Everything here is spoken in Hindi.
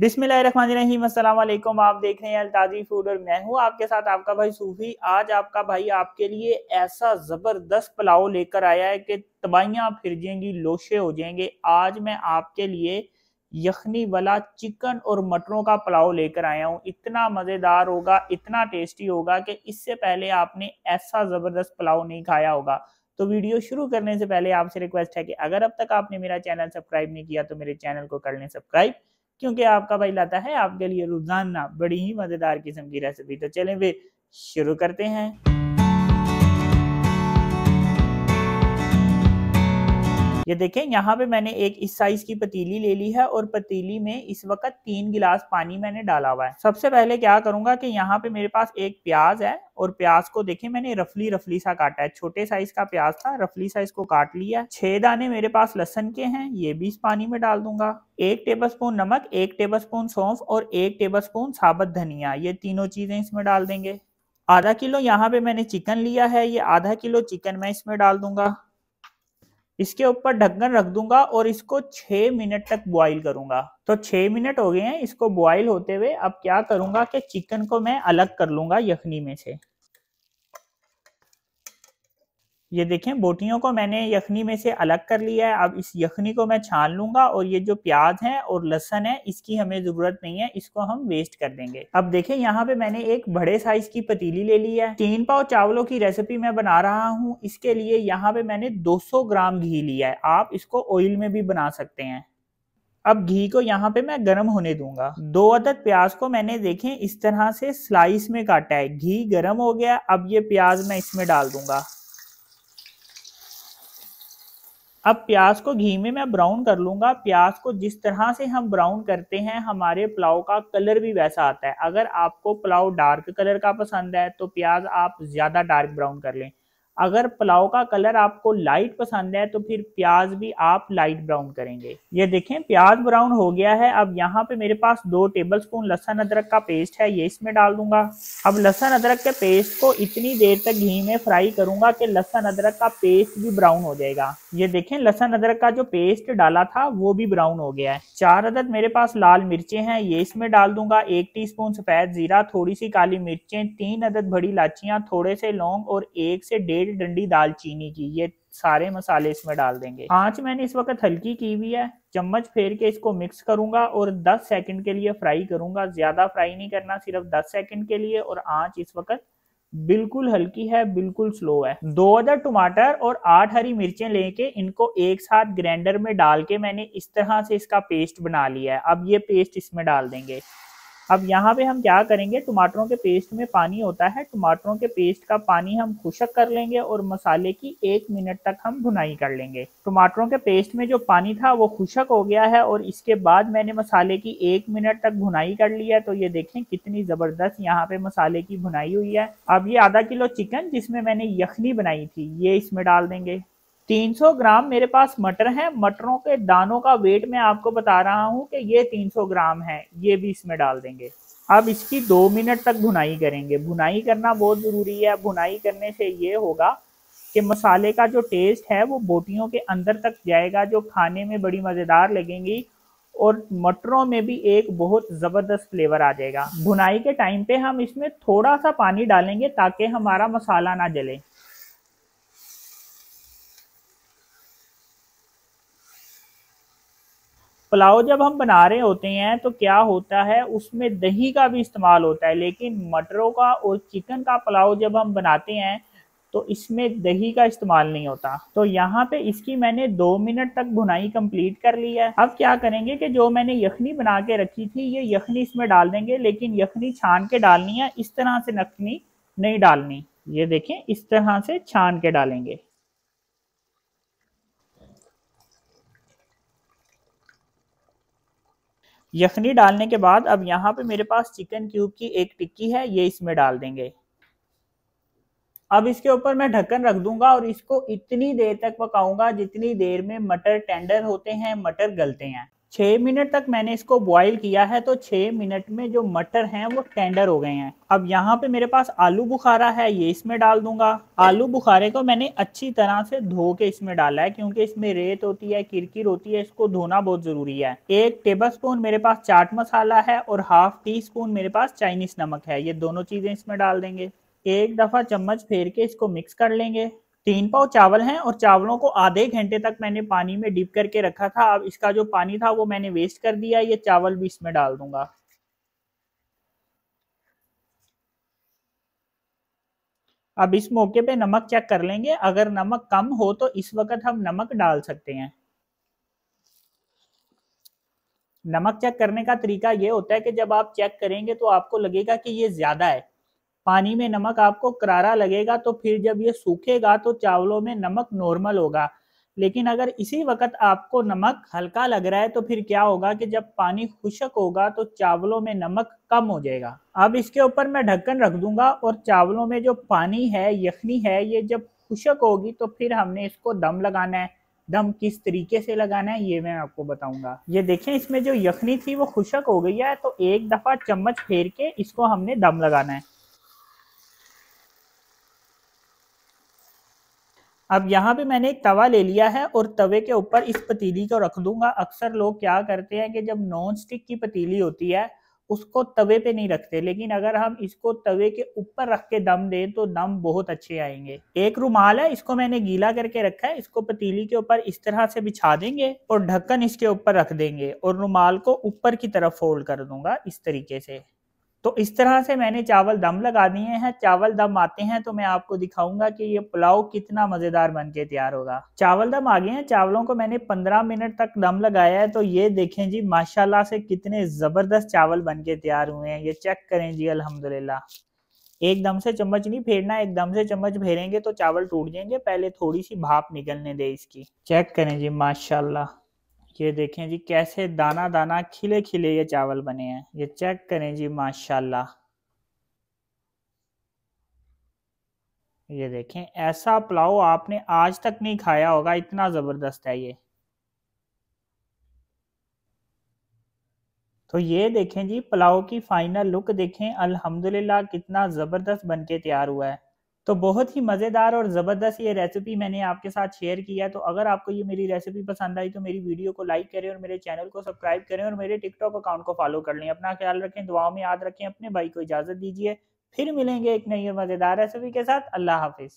बिस्मिल्लाहिर्रहमानिर्रहीम, अस्सलाम वालेकुम। आप देख रहे हैं अल्ताजी फूड और मैं हूं आपके साथ आपका भाई सूफी। आज आपका भाई आपके लिए ऐसा ज़बरदस्त पुलाव लेकर आया है कि तबाहियां फिर जाएंगी, लोशे हो जाएंगे। आज मैं आपके लिए यखनी वाला चिकन और मटरों का पुलाव लेकर आया हूं। इतना मज़ेदार होगा, इतना टेस्टी होगा कि इससे पहले आपने ऐसा ज़बरदस्त पुलाव नहीं खाया होगा। तो वीडियो शुरू करने से पहले आपसे रिक्वेस्ट है कि अगर अब तक आपने मेरा चैनल सब्सक्राइब नहीं किया तो मेरे चैनल को कर लें सब्सक्राइब, क्योंकि आपका भाई लाता है आपके लिए रोजाना बड़ी ही मजेदार किस्म की रेसिपी। तो चलें वे शुरू करते हैं। ये देखें, यहाँ पे मैंने एक इस साइज की पतीली ले ली है और पतीली में इस वक्त 3 गिलास पानी मैंने डाला हुआ है। सबसे पहले क्या करूंगा कि यहाँ पे मेरे पास एक प्याज है और प्याज को देखें मैंने रफली रफली सा काटा है। छोटे साइज का प्याज था, रफली साइज को काट लिया। 6 दाने मेरे पास लहसुन के हैं, ये भी इस पानी में डाल दूंगा। 1 टेबलस्पून नमक, 1 टेबलस्पून सौंफ और 1 टेबलस्पून साबुत धनिया, ये तीनों चीजें इसमें डाल देंगे। आधा किलो यहाँ पे मैंने चिकन लिया है, ये आधा किलो चिकन मैं इसमें डाल दूंगा। इसके ऊपर ढक्कन रख दूंगा और इसको 6 मिनट तक बॉईल करूंगा। तो 6 मिनट हो गए हैं इसको बॉईल होते हुए। अब क्या करूंगा कि चिकन को मैं अलग कर लूंगा यखनी में से। ये देखें, बोटियों को मैंने यखनी में से अलग कर लिया है। अब इस यखनी को मैं छान लूंगा और ये जो प्याज है और लहसुन है इसकी हमें जरूरत नहीं है, इसको हम वेस्ट कर देंगे। अब देखें, यहाँ पे मैंने एक बड़े साइज की पतीली ले ली है। 3 पाव चावलों की रेसिपी मैं बना रहा हूँ। इसके लिए यहाँ पे मैंने 200 ग्राम घी लिया है। आप इसको ऑयल में भी बना सकते हैं। अब घी को यहाँ पे मैं गर्म होने दूंगा। 2 अदद प्याज को मैंने देखें इस तरह से स्लाइस में काटा है। घी गर्म हो गया, अब ये प्याज मैं इसमें डाल दूंगा। अब प्याज को घी में मैं ब्राउन कर लूंगा। प्याज को जिस तरह से हम ब्राउन करते हैं हमारे पुलाव का कलर भी वैसा आता है। अगर आपको पुलाव डार्क कलर का पसंद है तो प्याज आप ज्यादा डार्क ब्राउन कर लें। अगर पुलाव का कलर आपको लाइट पसंद है तो फिर प्याज भी आप लाइट ब्राउन करेंगे। ये देखें, प्याज ब्राउन हो गया है। अब यहाँ पे मेरे पास 2 टेबलस्पून लहसुन अदरक का पेस्ट है, ये इसमें डाल दूंगा। अब लहसुन अदरक के पेस्ट को इतनी देर तक घी में फ्राई करूंगा कि लहसुन अदरक का पेस्ट भी ब्राउन हो जाएगा। ये देखें, लहसुन अदरक का जो पेस्ट डाला था वो भी ब्राउन हो गया है। 4 अदद मेरे पास लाल मिर्चें हैं, ये इसमें डाल दूंगा। 1 टीस्पून सफेद जीरा, थोड़ी सी काली मिर्चें, 3 अदद बड़ी इलायचियां, थोड़े से लौंग और 1 से 1.5 डंडी दालचीनी की, ये सारे मसाले इसमें डाल देंगे। आंच मैंने इस वक्त हल्की की हुई है। चम्मच फेर के इसको मिक्स करूंगा और 10 सेकंड के लिए फ्राई करूंगा। ज्यादा फ्राई नहीं करना, सिर्फ 10 सेकंड के लिए। और आंच इस वक्त बिल्कुल हल्की है, बिल्कुल स्लो है। 2 अदद टमाटर और 8 हरी मिर्चें लेके इनको एक साथ ग्राइंडर में डाल के मैंने इस तरह से इसका पेस्ट बना लिया है। अब ये पेस्ट इसमें डाल देंगे। अब यहाँ पे हम क्या करेंगे, टमाटरों के पेस्ट में पानी होता है, टमाटरों के पेस्ट का पानी हम खुशक कर लेंगे और मसाले की 1 मिनट तक हम भुनाई कर लेंगे। टमाटरों के पेस्ट में जो पानी था वो खुशक हो गया है और इसके बाद मैंने मसाले की 1 मिनट तक भुनाई कर लिया है। तो ये देखें कितनी जबरदस्त यहाँ पे मसाले की भुनाई हुई है। अब ये आधा किलो चिकन जिसमें मैंने यखनी बनाई थी ये इसमें डाल देंगे। 300 ग्राम मेरे पास मटर है। मटरों के दानों का वेट मैं आपको बता रहा हूं कि ये 300 ग्राम है, ये भी इसमें डाल देंगे। अब इसकी 2 मिनट तक भुनाई करेंगे। भुनाई करना बहुत ज़रूरी है। भुनाई करने से ये होगा कि मसाले का जो टेस्ट है वो बोटियों के अंदर तक जाएगा, जो खाने में बड़ी मज़ेदार लगेंगी और मटरों में भी एक बहुत ज़बरदस्त फ्लेवर आ जाएगा। भुनाई के टाइम पे हम इसमें थोड़ा सा पानी डालेंगे ताकि हमारा मसाला ना जले। पुलाव जब हम बना रहे होते हैं तो क्या होता है, उसमें दही का भी इस्तेमाल होता है, लेकिन मटरों का और चिकन का पुलाव जब हम बनाते हैं तो इसमें दही का इस्तेमाल नहीं होता। तो यहाँ पे इसकी मैंने 2 मिनट तक भुनाई कंप्लीट कर ली है। अब क्या करेंगे कि जो मैंने यखनी बना के रखी थी ये यखनी इसमें डाल देंगे, लेकिन यखनी छान के डालनी है, इस तरह से यखनी नहीं डालनी। ये देखें, इस तरह से छान के डालेंगे। यखनी डालने के बाद अब यहाँ पे मेरे पास चिकन क्यूब की एक टिक्की है, ये इसमें डाल देंगे। अब इसके ऊपर मैं ढक्कन रख दूंगा और इसको इतनी देर तक पकाऊंगा जितनी देर में मटर टेंडर होते हैं, मटर गलते हैं। 6 मिनट तक मैंने इसको बॉईल किया है, तो 6 मिनट में जो मटर हैं वो टेंडर हो गए हैं। अब यहाँ पे मेरे पास आलू बुखारा है, ये इसमें डाल दूंगा। आलू बुखारे को मैंने अच्छी तरह से धो के इसमें डाला है, क्योंकि इसमें रेत होती है, किरकिर होती है, इसको धोना बहुत जरूरी है। 1 टेबल स्पून मेरे पास चाट मसाला है और हाफ टी स्पून मेरे पास चाइनीज नमक है, ये दोनों चीजें इसमें डाल देंगे। एक दफा चम्मच फेर के इसको मिक्स कर लेंगे। 3 पाव चावल हैं और चावलों को आधे घंटे तक मैंने पानी में डिप करके रखा था। अब इसका जो पानी था वो मैंने वेस्ट कर दिया, ये चावल भी इसमें डाल दूंगा। अब इस मौके पे नमक चेक कर लेंगे, अगर नमक कम हो तो इस वक्त हम नमक डाल सकते हैं। नमक चेक करने का तरीका ये होता है कि जब आप चेक करेंगे तो आपको लगेगा कि ये ज्यादा है, पानी में नमक आपको करारा लगेगा, तो फिर जब ये सूखेगा तो चावलों में नमक नॉर्मल होगा। लेकिन अगर इसी वक्त आपको नमक हल्का लग रहा है तो फिर क्या होगा कि जब पानी खुश्क होगा तो चावलों में नमक कम हो जाएगा। अब इसके ऊपर मैं ढक्कन रख दूंगा और चावलों में जो पानी है, यखनी है, ये जब खुश्क होगी तो फिर हमने इसको दम लगाना है। दम किस तरीके से लगाना है ये मैं आपको बताऊंगा। ये देखें, इसमें जो यखनी थी वो खुश्क हो गई है, तो एक दफा चम्मच फेर के इसको हमने दम लगाना है। अब यहाँ पे मैंने एक तवा ले लिया है और तवे के ऊपर इस पतीली को रख दूंगा। अक्सर लोग क्या करते हैं कि जब नॉन स्टिक की पतीली होती है उसको तवे पे नहीं रखते, लेकिन अगर हम इसको तवे के ऊपर रख के दम दें तो दम बहुत अच्छे आएंगे। एक रुमाल है, इसको मैंने गीला करके रखा है, इसको पतीली के ऊपर इस तरह से बिछा देंगे और ढक्कन इसके ऊपर रख देंगे और रुमाल को ऊपर की तरफ फोल्ड कर दूंगा इस तरीके से। तो इस तरह से मैंने चावल दम लगा दिए हैं। चावल दम आते हैं तो मैं आपको दिखाऊंगा कि ये पुलाव कितना मजेदार बन के तैयार होगा। चावल दम आ गए हैं, चावलों को मैंने 15 मिनट तक दम लगाया है। तो ये देखें जी, माशाल्लाह से कितने जबरदस्त चावल बन के तैयार हुए हैं, ये चेक करें जी, अल्हम्दुलिल्लाह। एकदम से चम्मच नहीं फेरना, एकदम से चम्मच फेरेंगे तो चावल टूट जाएंगे, पहले थोड़ी सी भाप निकलने दे इसकी। चेक करें जी, माशाल्लाह। ये देखें जी कैसे दाना दाना खिले खिले ये चावल बने हैं, ये चेक करें जी, माशाल्लाह। ये देखें, ऐसा पुलाव आपने आज तक नहीं खाया होगा, इतना जबरदस्त है ये। तो ये देखें जी, पुलाव की फाइनल लुक देखें, अल्हम्दुलिल्लाह कितना जबरदस्त बन के तैयार हुआ है। तो बहुत ही मज़ेदार और ज़बरदस्त ये रेसिपी मैंने आपके साथ शेयर किया है। तो अगर आपको ये मेरी रेसिपी पसंद आई तो मेरी वीडियो को लाइक करें और मेरे चैनल को सब्सक्राइब करें और मेरे टिकटॉक अकाउंट को फॉलो कर लें। अपना ख्याल रखें, दुआओं में याद रखें, अपने भाई को इजाज़त दीजिए। फिर मिलेंगे एक नई और मज़ेदार रेसिपी के साथ। अल्लाह हाफिज़।